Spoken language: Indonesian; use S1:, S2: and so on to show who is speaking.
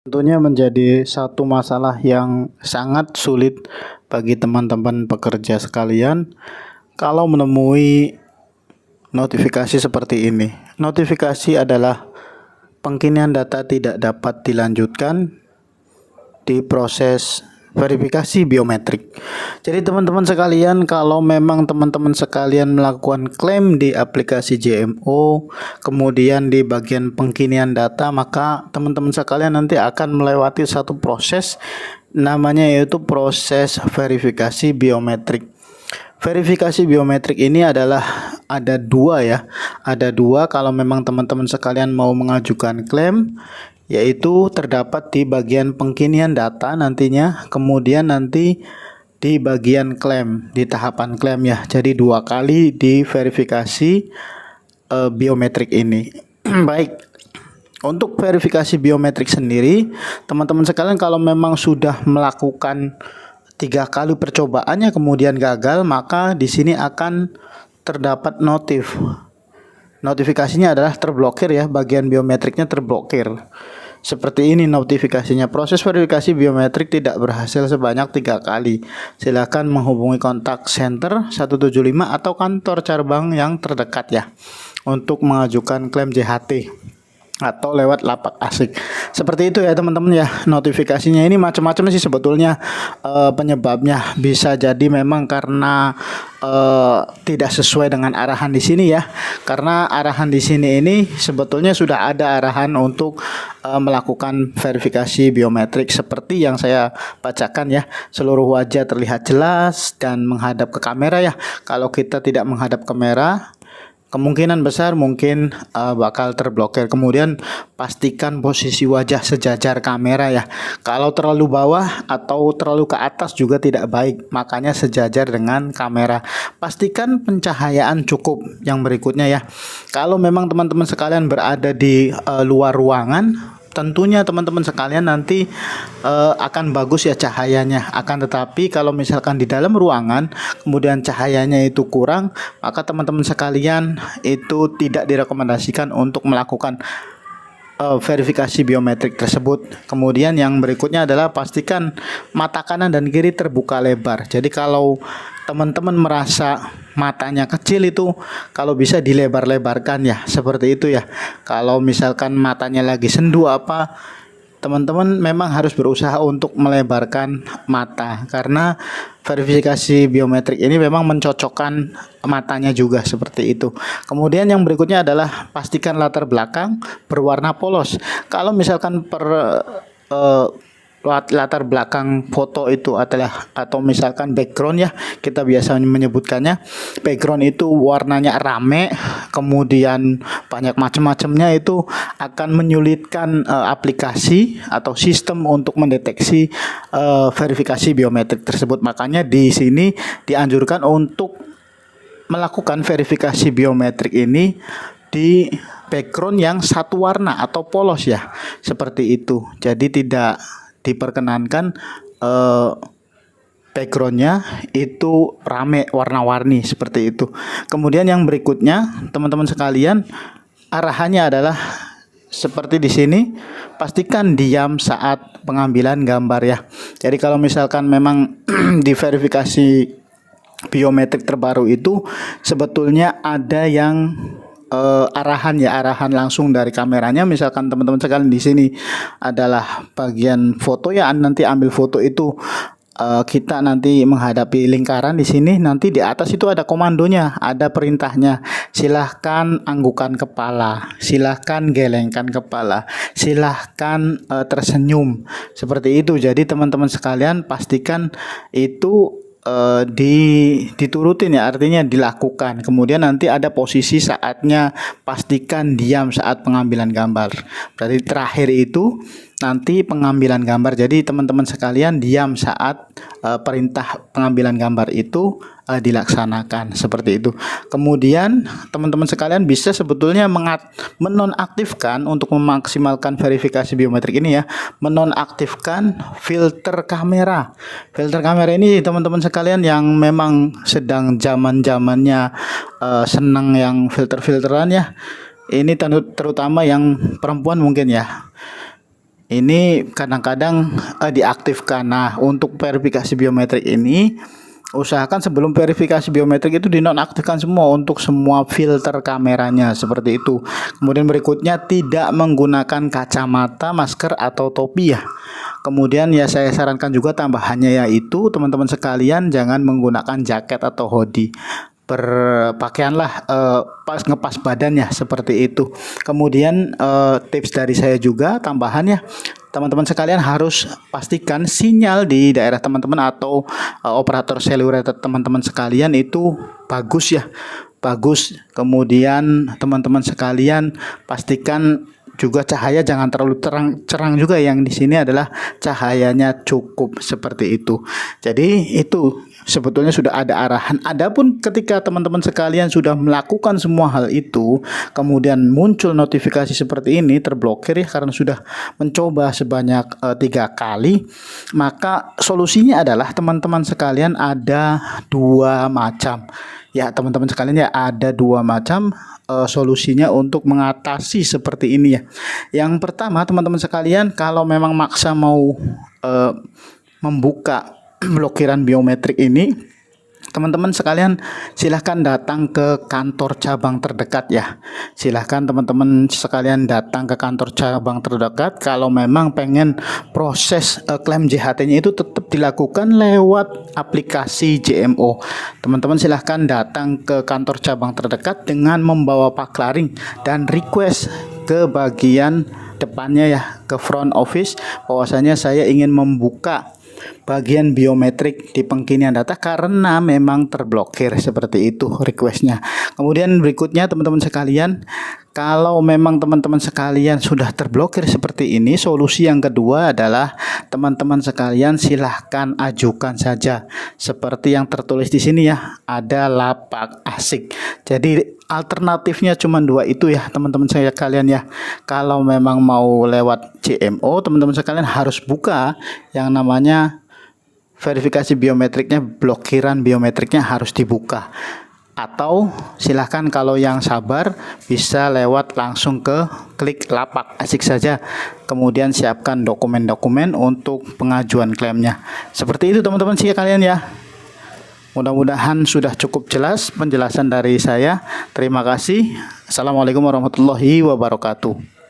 S1: Tentunya menjadi satu masalah yang sangat sulit bagi teman-teman pekerja sekalian kalau menemui notifikasi seperti ini. Notifikasi adalah pengkinian data tidak dapat dilanjutkan di proses verifikasi biometrik. Jadi teman-teman sekalian, kalau memang teman-teman sekalian melakukan klaim di aplikasi JMO, kemudian di bagian pengkinian data, maka teman-teman sekalian nanti akan melewati satu proses namanya yaitu proses verifikasi biometrik. Verifikasi biometrik ini adalah ada dua ya. Ada dua kalau memang teman-teman sekalian mau mengajukan klaim, yaitu terdapat di bagian pengkinian data nantinya, kemudian nanti di bagian klaim, di tahapan klaim ya. Jadi dua kali di verifikasi biometrik ini. Baik. Untuk verifikasi biometrik sendiri, teman-teman sekalian kalau memang sudah melakukan 3 kali percobaannya kemudian gagal, maka di sini akan terdapat notifikasinya adalah terblokir ya, bagian biometriknya terblokir. Seperti ini notifikasinya. Proses verifikasi biometrik tidak berhasil sebanyak 3 kali. Silakan menghubungi kontak center 175 atau kantor cabang yang terdekat ya untuk mengajukan klaim JHT atau lewat lapak asik. Seperti itu ya teman-teman ya. Notifikasinya ini macam-macam sih sebetulnya penyebabnya. Bisa jadi memang karena tidak sesuai dengan arahan di sini ya. Karena arahan di sini ini sebetulnya sudah ada arahan untuk melakukan verifikasi biometrik seperti yang saya bacakan ya. Seluruh wajah terlihat jelas dan menghadap ke kamera ya. Kalau kita tidak menghadap kamera, kemungkinan besar mungkin bakal terblokir. Kemudian pastikan posisi wajah sejajar kamera ya. Kalau terlalu bawah atau terlalu ke atas juga tidak baik. Makanya sejajar dengan kamera. Pastikan pencahayaan cukup. Yang berikutnya ya. Kalau memang teman-teman sekalian berada di luar ruangan, tentunya teman-teman sekalian nanti akan bagus ya cahayanya. Akan tetapi kalau misalkan di dalam ruangan kemudian cahayanya itu kurang, maka teman-teman sekalian itu tidak direkomendasikan untuk melakukan verifikasi biometrik tersebut. Kemudian yang berikutnya adalah pastikan mata kanan dan kiri terbuka lebar. Jadi kalau teman-teman merasa matanya kecil itu kalau bisa dilebar-lebarkan ya, seperti itu ya. Kalau misalkan matanya lagi sendu apa, teman-teman memang harus berusaha untuk melebarkan mata karena verifikasi biometrik ini memang mencocokkan matanya juga seperti itu. Kemudian yang berikutnya adalah pastikan latar belakang berwarna polos. Kalau misalkan latar belakang foto itu adalah atau misalkan background ya, kita biasa menyebutkannya background itu warnanya rame kemudian banyak macam-macamnya, itu akan menyulitkan aplikasi atau sistem untuk mendeteksi verifikasi biometrik tersebut. Makanya di sini dianjurkan untuk melakukan verifikasi biometrik ini di background yang satu warna atau polos ya, seperti itu. Jadi tidak diperkenankan backgroundnya itu rame warna-warni seperti itu. Kemudian yang berikutnya teman-teman sekalian, arahannya adalah seperti di sini, pastikan diam saat pengambilan gambar ya. Jadi kalau misalkan memang di verifikasi biometrik terbaru itu sebetulnya ada yang arahan langsung dari kameranya. Misalkan teman-teman sekalian di sini adalah bagian foto ya, nanti ambil foto itu kita nanti menghadapi lingkaran di sini, nanti di atas itu ada komandonya, ada perintahnya. Silahkan anggukan kepala, silahkan gelengkan kepala, silahkan tersenyum, seperti itu. Jadi teman-teman sekalian pastikan itu diturutin ya, artinya dilakukan. Kemudian nanti ada posisi saatnya, pastikan diam saat pengambilan gambar. Berarti terakhir itu nanti pengambilan gambar. Jadi teman-teman sekalian diam saat perintah pengambilan gambar itu dilaksanakan, seperti itu. Kemudian teman-teman sekalian bisa sebetulnya menonaktifkan untuk memaksimalkan verifikasi biometrik ini ya, menonaktifkan filter kamera. Filter kamera ini teman-teman sekalian yang memang sedang zaman-zamannya senang yang filter-filteran ya. Ini terutama yang perempuan mungkin ya. ini kadang-kadang diaktifkan. Nah, untuk verifikasi biometrik ini usahakan sebelum verifikasi biometrik itu dinonaktifkan semua untuk semua filter kameranya seperti itu. Kemudian berikutnya tidak menggunakan kacamata, masker atau topi ya. Kemudian ya saya sarankan juga tambahannya yaitu teman-teman sekalian jangan menggunakan jaket atau hoodie. Berpakaianlah pas ngepas badan ya seperti itu. Kemudian tips dari saya juga tambahannya, teman-teman sekalian harus pastikan sinyal di daerah teman-teman atau operator seluler teman-teman sekalian itu bagus ya, bagus. Kemudian teman-teman sekalian pastikan juga cahaya jangan terlalu cerang juga, yang di sini adalah cahayanya cukup seperti itu. Jadi itu sebetulnya sudah ada arahan. Adapun ketika teman-teman sekalian sudah melakukan semua hal itu, kemudian muncul notifikasi seperti ini terblokir ya karena sudah mencoba sebanyak 3 kali, maka solusinya adalah teman-teman sekalian ada 2 macam. Ya teman-teman sekalian ya ada 2 macam solusinya untuk mengatasi seperti ini ya. Yang pertama teman-teman sekalian, kalau memang maksa mau membuka blokiran biometrik ini, teman-teman sekalian silahkan datang ke kantor cabang terdekat ya. Silahkan teman-teman sekalian datang ke kantor cabang terdekat kalau memang pengen proses klaim JHT-nya itu tetap dilakukan lewat aplikasi JMO. Teman-teman silahkan datang ke kantor cabang terdekat dengan membawa paklaring dan request ke bagian depannya ya, ke front office, bahwasanya saya ingin membuka bagian biometrik di pengkinian data karena memang terblokir, seperti itu requestnya. Kemudian berikutnya teman-teman sekalian, kalau memang teman-teman sekalian sudah terblokir seperti ini, solusi yang kedua adalah teman-teman sekalian silahkan ajukan saja seperti yang tertulis di sini ya, ada lapak asik. Jadi alternatifnya cuma 2 itu ya teman-teman sekalian ya. Kalau memang mau lewat JMO, teman-teman sekalian harus buka yang namanya verifikasi biometriknya, blokiran biometriknya harus dibuka. Atau silahkan kalau yang sabar bisa lewat langsung ke klik lapak asik saja, kemudian siapkan dokumen-dokumen untuk pengajuan klaimnya. Seperti itu teman-teman sekalian ya. Mudah-mudahan sudah cukup jelas penjelasan dari saya. Terima kasih. Assalamualaikum warahmatullahi wabarakatuh.